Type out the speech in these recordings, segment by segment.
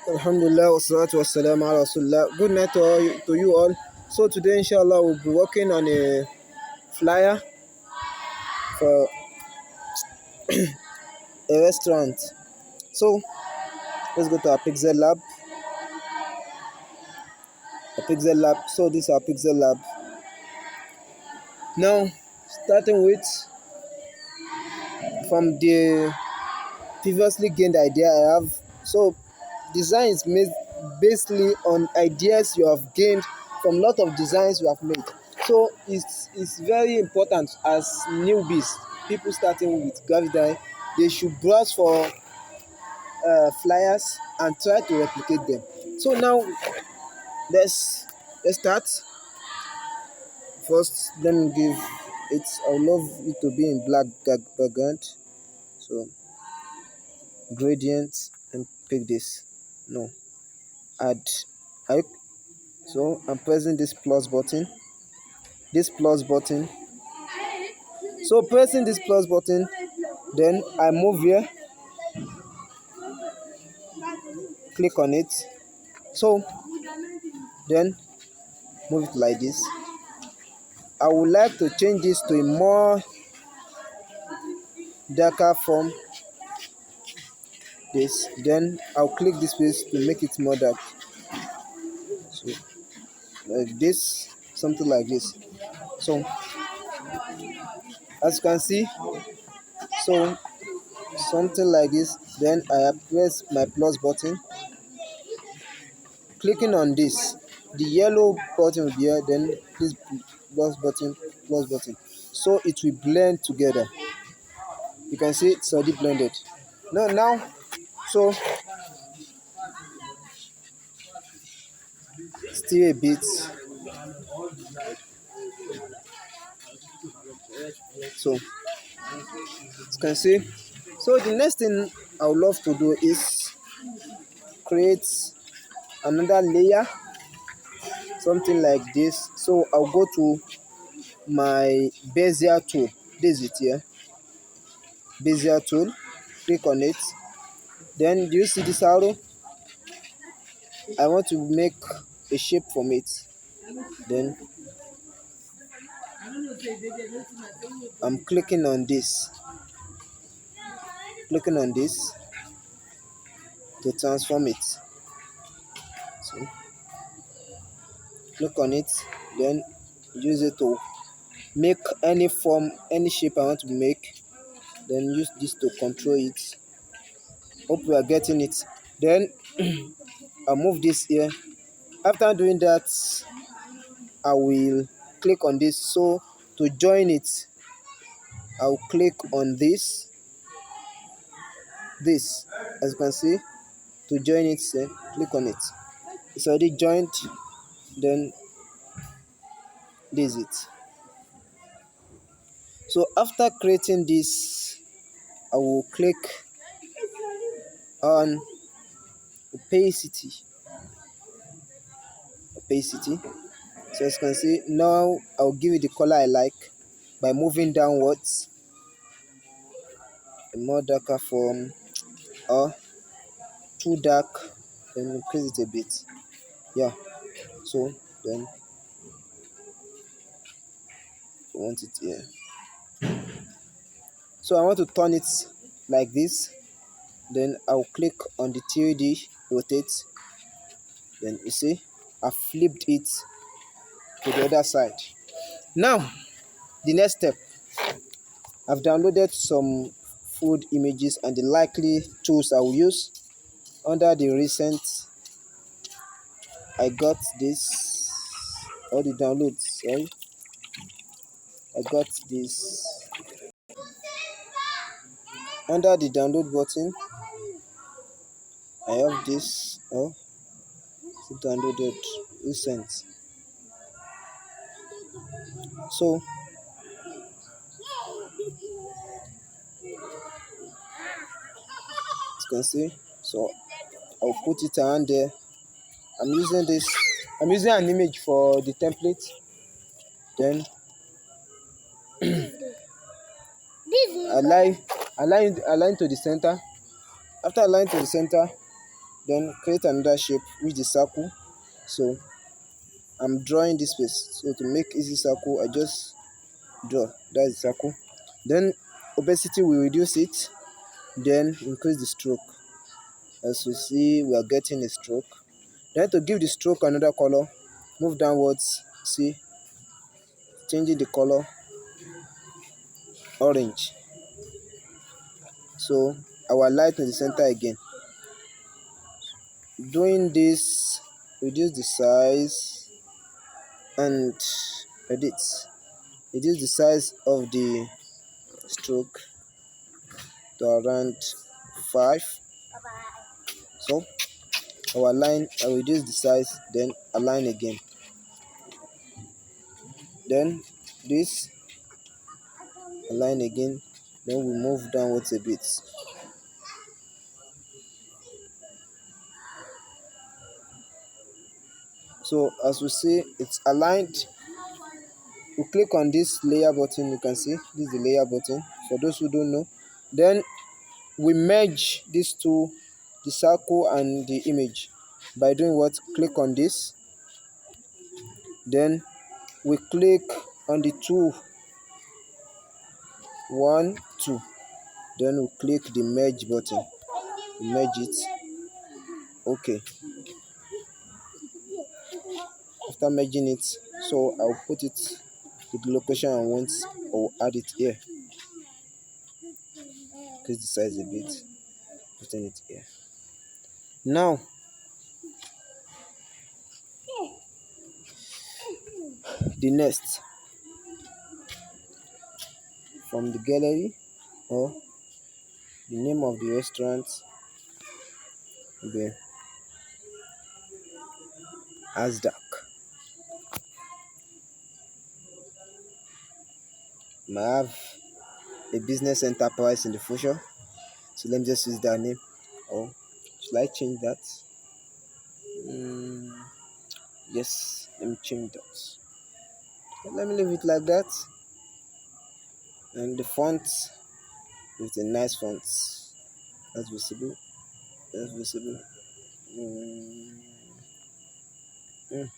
Alhamdulillah, wassalatu wassalamu ala rasulullah. Good night to you all. So today, inshallah, we'll be working on a flyer for a restaurant. So let's go to our Pixel Lab. So this is our Pixel Lab. Now, starting with from the previously gained idea I have. So design is made basically on ideas you have gained from lot of designs you have made. So it's very important as newbies, people starting with graphic design, they should browse for flyers and try to replicate them. So now let's start. First, let me give it. I would love it to be in black background. So gradient and pick this. No, add. I so I'm pressing this plus button. This plus button. So pressing this plus button, then I move here, click on it. So then move it like this. I would like to change this to a more darker form. This. Then I'll click this place to make it more dark. So like this, something like this. So as you can see, so something like this. Then I press my plus button, clicking on this, the yellow button will be here, then this plus button, so it will blend together. You can see it's already blended. Now so still a bit. So you can see, so the next thing I would love to do is create another layer, something like this. So I'll go to my bezier tool. This is it here, bezier tool, click on it. Then do you see this arrow? I want to make a shape from it. Then I'm clicking on this to transform it. So click on it, then use it to make any form, any shape I want to make. Then use this to control it. Hope we are getting it. Then I'll move this here. After doing that, I will click on this. So to join it, I'll click on this as you can see. To join it, click on it. It's already joined. Then this is it. So after creating this, I will click on opacity. So as you can see, now I'll give it the color I like by moving downwards, a more darker form, or too dark, then increase it a bit. Yeah. So then I want it here. So I want to turn it like this. Then I'll click on the 3D rotate. Then you see I flipped it to the other side. Now the next step, I've downloaded some food images and the likely tools I will use. Under the recent, I got this, all the downloads, sorry. I got this. Under the download button, I have this, downloaded recent. So you can see, so I'll put it around there. I'm using an image for the template. Then align to the center. After align to the center, then create another shape which is circle. So I'm drawing this space, so to make easy circle I just draw, that's the circle. Then opacity we reduce it, then increase the stroke. As you see, we are getting a stroke. Then to give the stroke another color, move downwards, see, changing the color orange. So our light in the center again. Doing this, reduce the size and edit. Reduce the size of the stroke to around 5. So our line, I reduce the size, then align again. Then this, align again, then we move downwards a bit. So as we see, it's aligned. We click on this layer button, you can see this is the layer button for those who don't know. Then we merge these two, the circle and the image, by doing what? Click on this, then we click on the two, 1 2, then we click the merge button, merge it. Okay, after merging it, so I'll put it to the location I want, or add it here, increase the size a bit, putting it here. Now the next, from the gallery, or the name of the restaurant will be Asdak. Might have a business enterprise in the future, so let me just use that name. Or should I change that? Yes, let me change that. Let me leave it like that. And the font with a nice font, that's visible. That's visible. Mm, mm.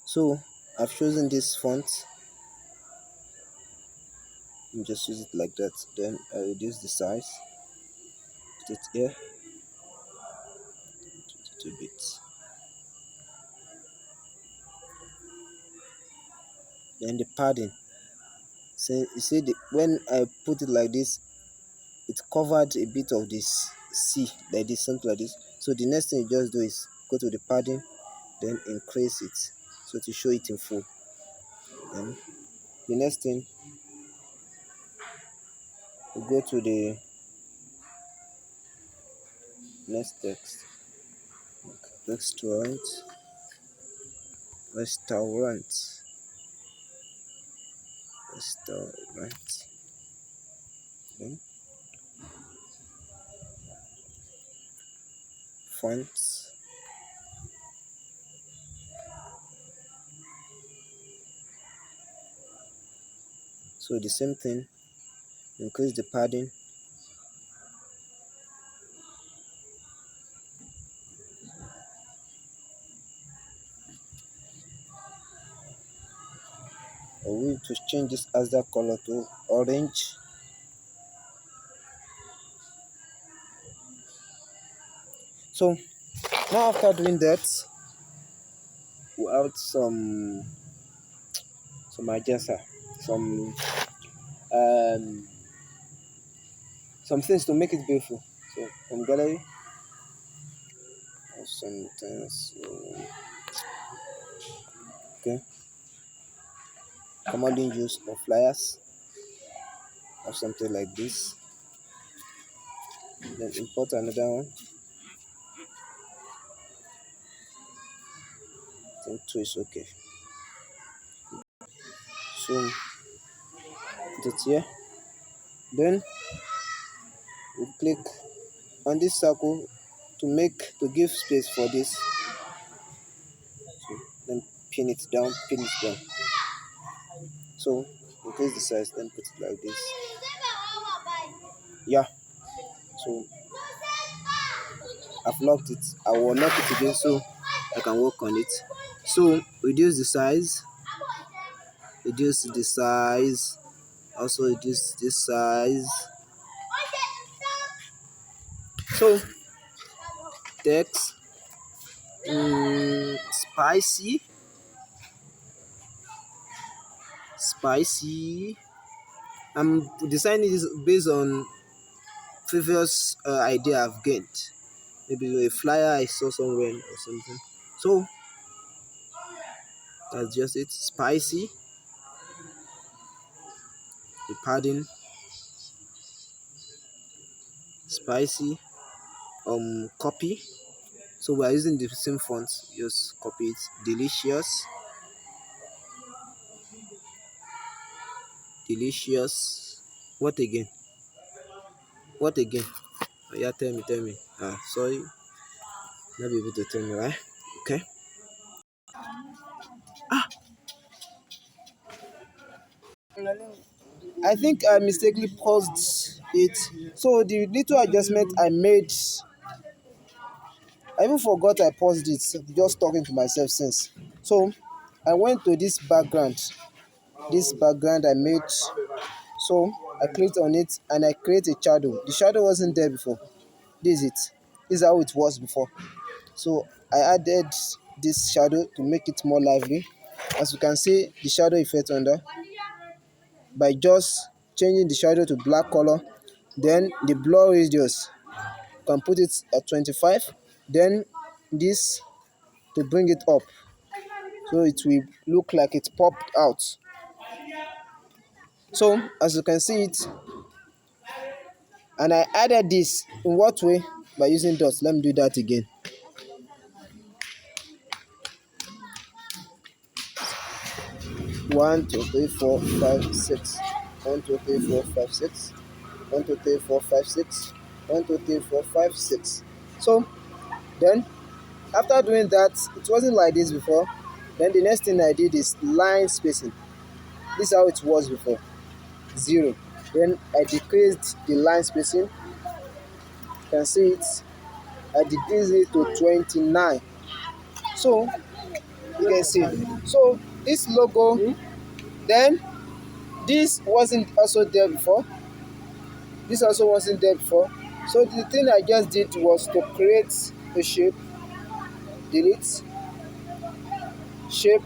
So I've chosen this font. Just use it like that. Then I reduce the size. Put it here. 22 bits. Then the padding. So you see, when I put it like this, it covered a bit of this C, like this, something like this. So the next thing you just do is go to the padding, then increase it, so to show it in full. Then the next thing, we go to the next text. Restaurant, restaurant, restaurant. Then fonts. So the same thing, increase the padding. Or we need to change this as that color to orange. So now after doing that, we add some agenda, some um some things to make it beautiful. So from gallery, or sometimes okay, commonly used or flyers or something like this. Then import another one. I think two is okay. So put it here. Then we click on this circle to give space for this. So then pin it down, so increase the size, then put it like this. Yeah, so I've locked it. I will lock it again so I can work on it. So reduce the size, also reduce this size. So text spicy, spicy. I'm designing this based on previous idea I've gained. Maybe a flyer I saw somewhere or something. So that's just it. Spicy. The padding. Spicy. Copy. So we are using the same font. Just copy it. Delicious. Delicious. What again? What again? Oh, yeah, tell me. Sorry, not be able to tell me, right? Okay. I think I mistakenly paused it. So the little adjustment I made, I even forgot I paused it. Just talking to myself since. So I went to this background. This background I made. So I clicked on it and I create a shadow. The shadow wasn't there before. This is it. This is how it was before. So I added this shadow to make it more lively. As you can see, the shadow effect under by just changing the shadow to black color. Then the blur radius, you can put it at 25. Then this to bring it up, so it will look like it popped out. So as you can see it, and I added this in what way? By using dots. Let me do that again. 1 2 3 4 5 6. 1 2 3 4 5 6. 1 2 3 4 5 6. 1 2 3 4 5 6. So then after doing that, it wasn't like this before. Then the next thing I did is line spacing. This is how it was before, 0. Then I decreased the line spacing. You can see it. I decreased it to 29. So you can see. So this logo, then this wasn't also there before. This also wasn't there before. So the thing I just did was to create a shape, delete, shape,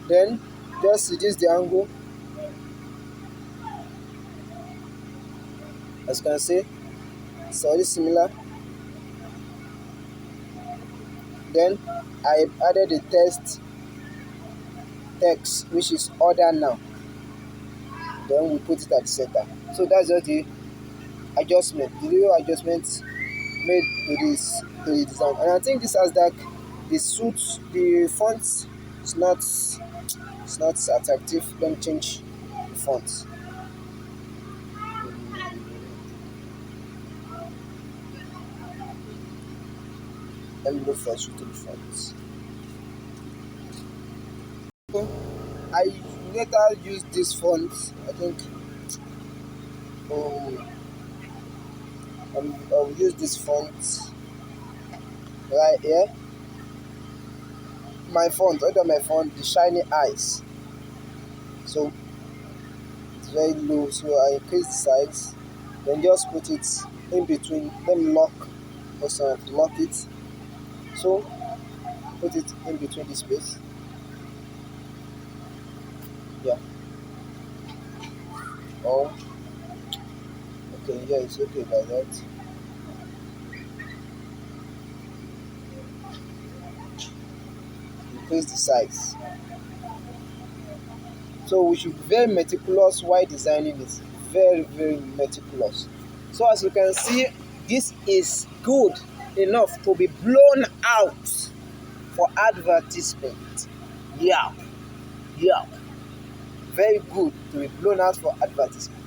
then just reduce the angle. As you can see, it's already similar. Then I added a text which is order now. Then we put it at the center. So that's just the adjustment, the little adjustments made to the design. And I think this has that the suits, the font is not attractive. Let me change the font. Let me look for suitable fonts. I later used this font. I think I'll use this font right here. My font, under my font, the shiny eyes. So it's very low, so I increase the size. Then just put it in between. Then lock it. So put it in between the space. Yeah. Oh. Okay. Yeah, it's okay by that. Increase the size. So we should be very meticulous while designing it. Very meticulous. So as you can see, this is good enough to be blown out for advertisement. Yeah. Very good to be blown out for advertisement.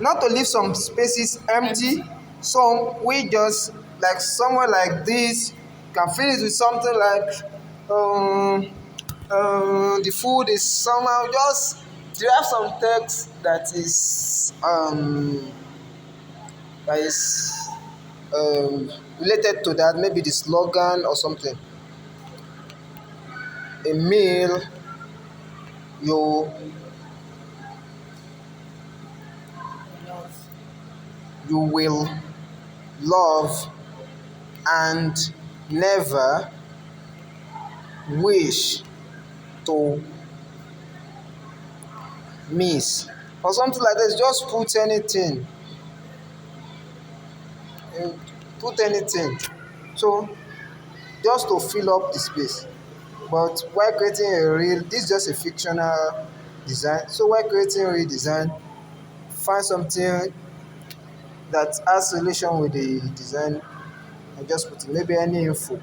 Not to leave some spaces empty Some we just like somewhere like this can fill it with something like um the food is somehow just have some text that is related to that, maybe the slogan or something. A meal you you will love and never wish to miss, or something like this. Just uh, put anything, so just to fill up the space. But while creating a reel, this is just a fictional design. So while creating a real design, find something that has relation with the design and just put it, maybe any info.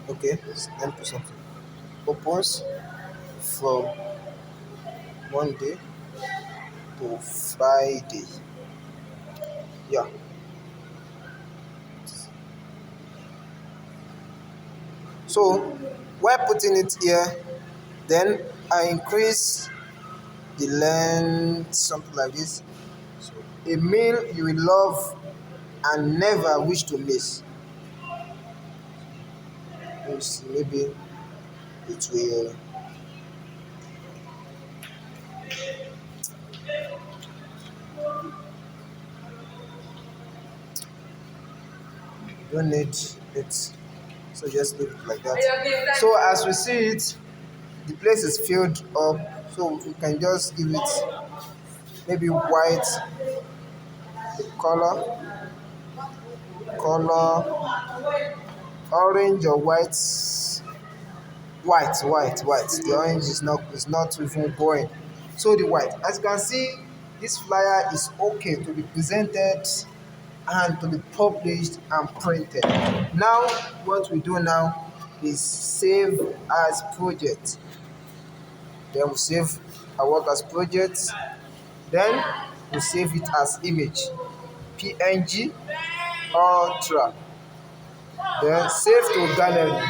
Okay, let me put something. Opens from Monday to Friday. Yeah. So while putting it here, then I increase the length, something like this. So a meal you will love and never wish to miss. Maybe it will. Don't need it, so just leave it like that. So as we see it, the place is filled up, so we can just give it maybe white, the color orange or white. The orange is not even going. So the white, as you can see, this flyer is okay to be presented and to be published and printed. Now what we do now is save as project. Then we save our work as project. Then we save it as image, PNG, Ultra. Then save to gallery.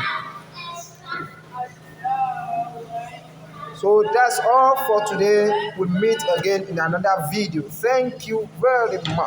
So that's all for today. We'll meet again in another video. Thank you very much.